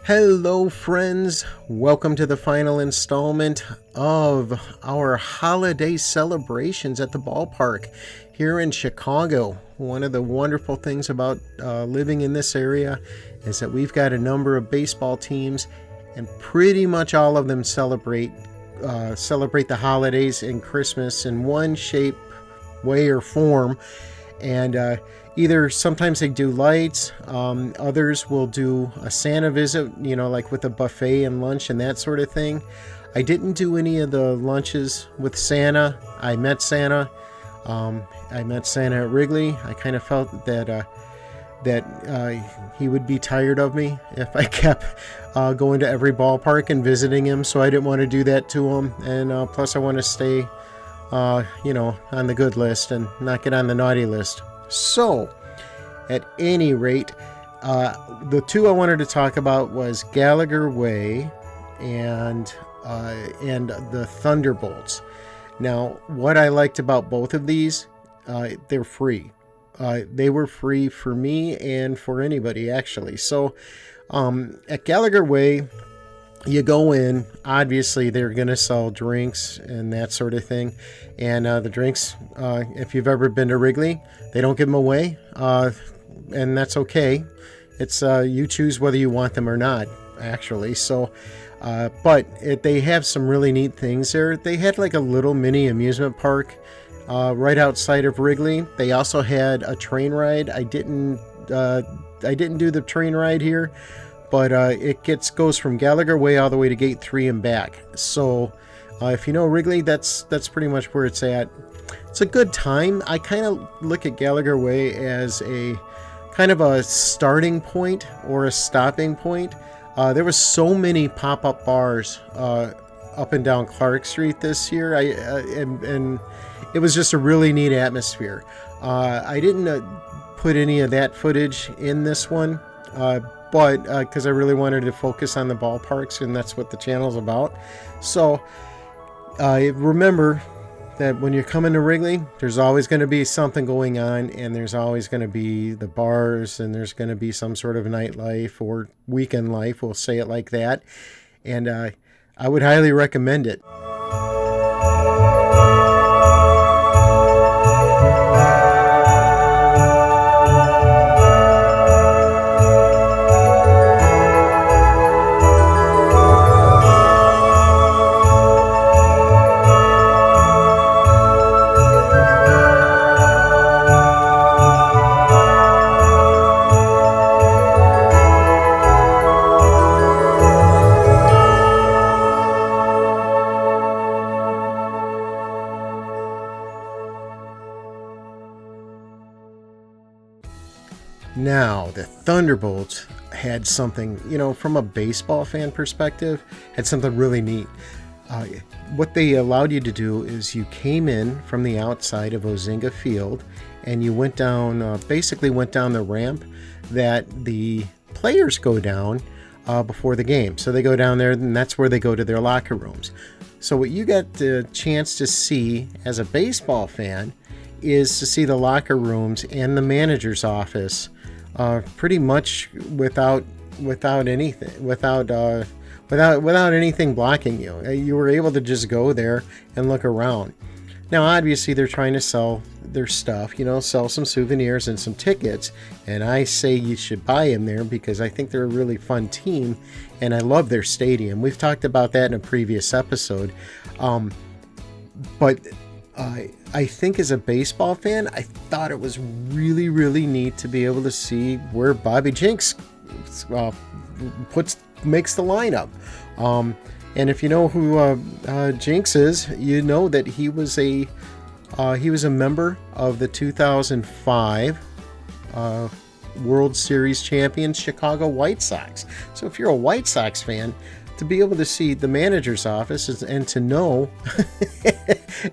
Hello friends, welcome to the final installment of our holiday celebrations at the ballpark here in Chicago. One of the wonderful things about living in this area is that we've got a number of baseball teams, and pretty much all of them celebrate the holidays and Christmas in one shape, way, or form. And either sometimes they do lights, others will do a Santa visit, like with a buffet and lunch and that sort of thing. I didn't do any of the lunches with Santa. I met Santa. At Wrigley. I kind of felt that he would be tired of me if I kept going to every ballpark and visiting him, so I didn't want to do that to him. And plus I want to stay on the good list and not get on the naughty list. So, at any rate, the two I wanted to talk about was Gallagher Way and the Thunderbolts. Now, what I liked about both of these, they're free. They were free for me and for anybody, actually. So, at Gallagher Way, you go in, obviously they're going to sell drinks and that sort of thing. And the drinks, if you've ever been to Wrigley, they don't give them away. And that's okay. It's you choose whether you want them or not, actually. So, but they have some really neat things there. They had like a little mini amusement park right outside of Wrigley. They also had a train ride. I didn't do the train ride here, but it goes from Gallagher Way all the way to Gate 3 and back. So if you know Wrigley, that's pretty much where it's at. It's a good time. I kind of look at Gallagher Way as a kind of a starting point or a stopping point. There was so many pop-up bars up and down Clark Street this year, and it was just a really neat atmosphere. I didn't put any of that footage in this one, but because I really wanted to focus on the ballparks, and that's what the channel's about. So remember that when you're coming to Wrigley, there's always going to be something going on, and there's always going to be the bars, and there's going to be some sort of nightlife or weekend life, we'll say it like that. And I would highly recommend it. Now, the Thunderbolts had something, from a baseball fan perspective, had something really neat. What they allowed you to do is you came in from the outside of Ozinga Field, and you went down the ramp that the players go down before the game. So they go down there, and that's where they go to their locker rooms. So what you got the chance to see as a baseball fan is to see the locker rooms and the manager's office pretty much without anything blocking you. You were able to just go there and look around. Now, obviously, they're trying to sell their stuff, sell some souvenirs and some tickets. And I say you should buy them there because I think they're a really fun team, and I love their stadium. We've talked about that in a previous episode. But I think as a baseball fan, I thought it was really, really neat to be able to see where Bobby Jinks makes the lineup. And if you know who Jinks is, you know that he was a member of the 2005 World Series champion Chicago White Sox. So if you're a White Sox fan, to be able to see the manager's office and to know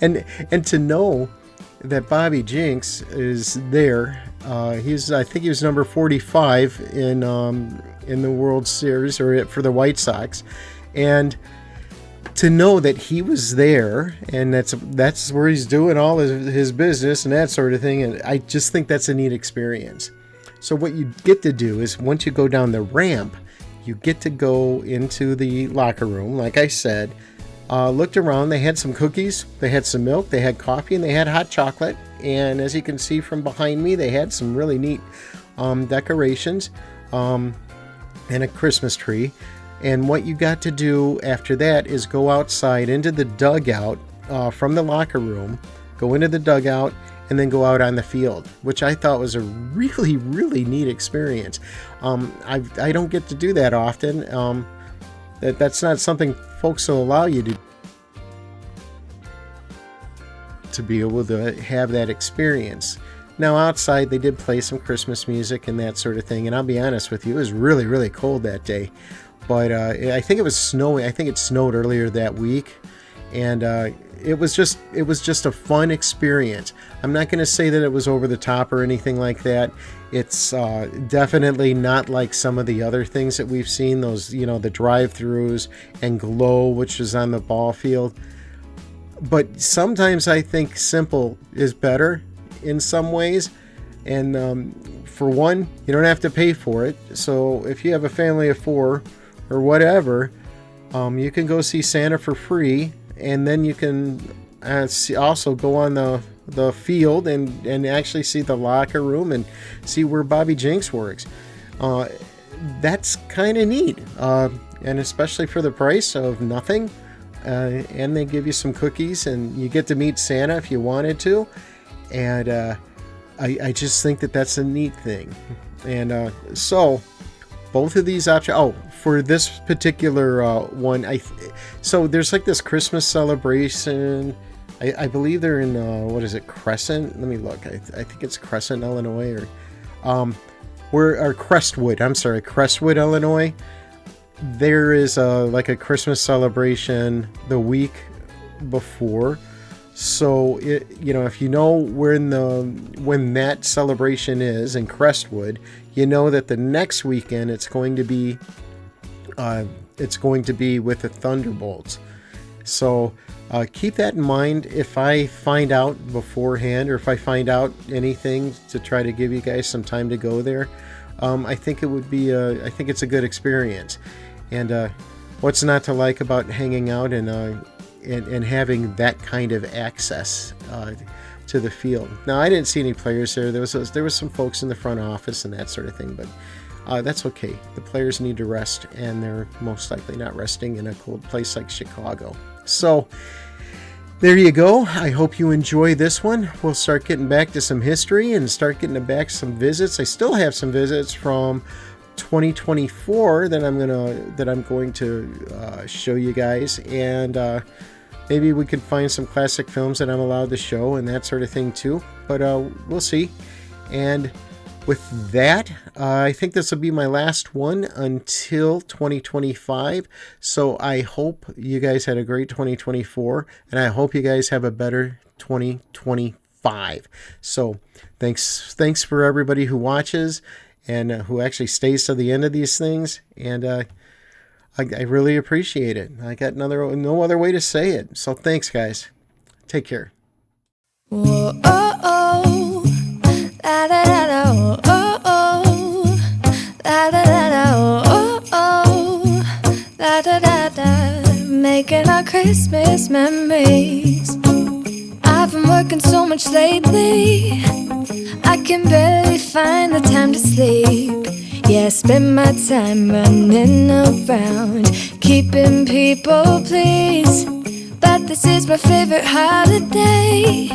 and to know that Bobby Jinks is there. I think he was number 45 in the World Series or for the White Sox, and to know that he was there, and that's where he's doing all his business and that sort of thing. And I just think that's a neat experience. So what you get to do is once you go down the ramp, you get to go into the locker room, like I said. Looked around, they had some cookies, they had some milk, they had coffee, and they had hot chocolate. And as you can see from behind me, they had some really neat decorations and a Christmas tree. And what you got to do after that is go outside into the dugout from the locker room, go into the dugout, and then go out on the field, which I thought was a really, really neat experience. I don't get to do that often. That's not something folks will allow you to be able to have that experience. Now outside they did play some Christmas music and that sort of thing, and I'll be honest with you, it was really, really cold that day. But I think it was snowing. I think it snowed earlier that week, and it was just a fun experience. I'm not going to say that it was over the top or anything like that. It's definitely not like some of the other things that we've seen. Those, the drive-throughs and Glow, which is on the ball field. But sometimes I think simple is better in some ways. And for one, you don't have to pay for it. So if you have a family of 4 or whatever, you can go see Santa for free. And then you can also go on the field and actually see the locker room and see where Bobby Jenks works. That's kind of neat. And especially for the price of nothing. And they give you some cookies and you get to meet Santa if you wanted to. And I just think that that's a neat thing. And so both of these options. For this particular one, so there's like this Christmas celebration. I believe they're in what is it, Crescent? Let me look. I think it's Crescent, Illinois, or Crestwood. I'm sorry, Crestwood, Illinois. There is like a Christmas celebration the week before. So if you know when that celebration is in Crestwood, you know that the next weekend it's going to be with the Thunderbolts. So keep that in mind. If I find out beforehand, or if I find out anything to try to give you guys some time to go there, I think it would be I think it's a good experience. And what's not to like about hanging out and having that kind of access to the field. Now, I didn't see any players there. There was some folks in the front office and that sort of thing, but that's okay. The players need to rest, and they're most likely not resting in a cold place like Chicago. So there you go. I hope you enjoy this one. We'll start getting back to some history and start getting back some visits. I still have some visits from 2024 that I'm going to show you guys, and maybe we could find some classic films that I'm allowed to show and that sort of thing too. But we'll see. And with that, I think this will be my last one until 2025. So I hope you guys had a great 2024, and I hope you guys have a better 2025. So thanks for everybody who watches and who actually stays to the end of these things. And I really appreciate it. I got no other way to say it. So thanks, guys. Take care. Whoa, oh, oh. Da, da, da, da, oh, oh. Da, da, da, da, oh, oh. Da, da, da, da. Making our Christmas memories. I've been working so much lately, I can barely find the time to sleep. Yeah, I spend my time running around, keeping people pleased. But this is my favorite holiday.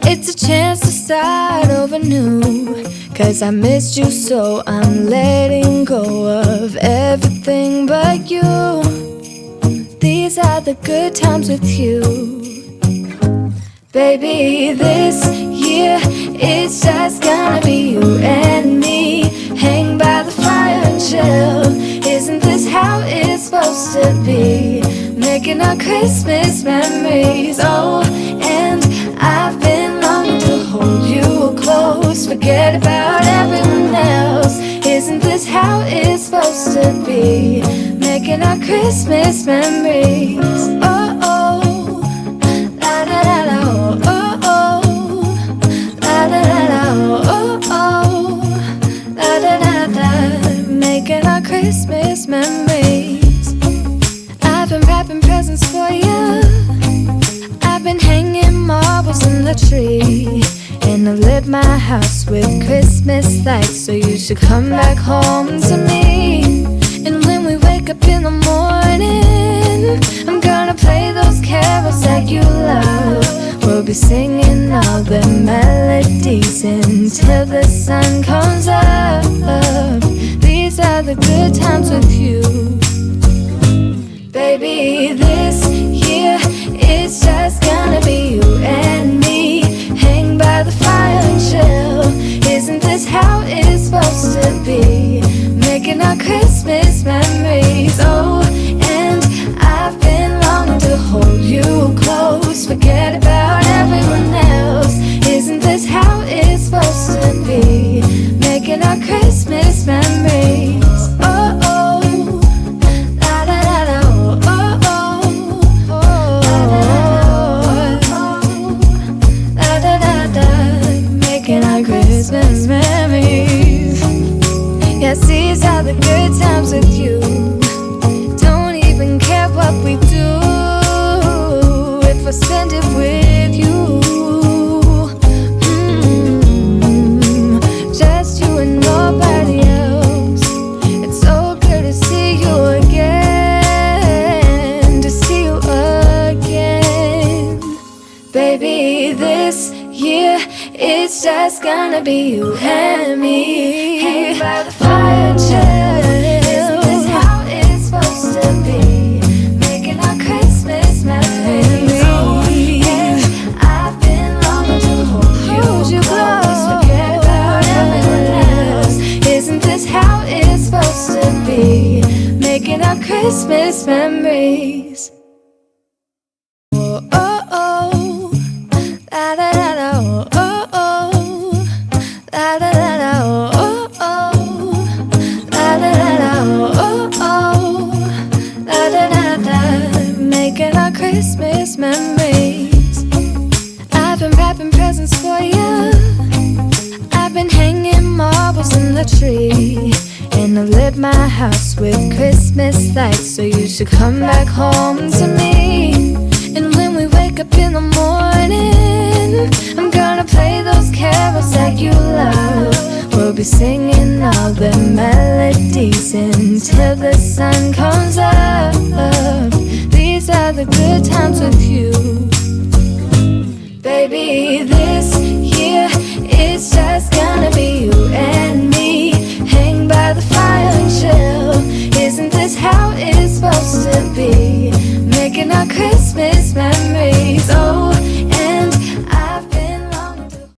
It's a chance to start over new. 'Cause I missed you, so I'm letting go of everything but you. These are the good times with you. Baby, this year it's just gonna be you and me. Hang by the fire and chill. Isn't this how it's supposed to be? Making our Christmas memories. Oh, and I've been longing to hold you close. Forget about everyone else. Isn't this how it's supposed to be? Making our Christmas memories. Oh, oh, la da da da. Oh, oh, la da da da, oh, oh, la da da da, making our Christmas memories. my house with Christmas lights, so you should come back home to me. And when we wake up in the morning, I'm gonna play those carols that you love. We'll be singing all the melodies until the sun comes up. These are the good times with you. Baby, this year it's just gonna be you and me. Hang by the fire and chill. Isn't this how it's supposed to be? Making our Christmas memories. Oh, and I've been longing to hold you close. Forget about everyone else. Isn't this how it's supposed to be? Making our Christmas memories. Oh, oh. La da da da. Oh, oh. Oh, la da da da. Making our Christmas memories. Yes, these are the good times with you. Don't even care what we do if I spend it with you. Just you and nobody else. It's so good to see you again, to see you again. Baby, this year it's just gonna be you and me. Hang by the fire and chill. Isn't this how it's supposed to be? Making our Christmas memories. Oh, yeah. I've been longing to hold you close. Forget about everyone else. Isn't this how it's supposed to be? Making our Christmas memories. Oh, oh, oh. La da da da. Oh, oh, oh. La da da da. Oh, oh, oh. La da da da. Oh, oh. La da da da. Making our Christmas memories. I've been wrapping presents for you. I've been hanging marbles in the tree. And I lit my house with Christmas lights, so you should come back home to me. And when we wake up in the morning, I'm gonna play those carols that you love. We'll be singing all the melodies until the sun comes up. These are the good times with you. Baby, this year it's just gonna be you and me. Hang by the fire and chill. Isn't this how it's supposed to be? Making our Christmas memories. Oh,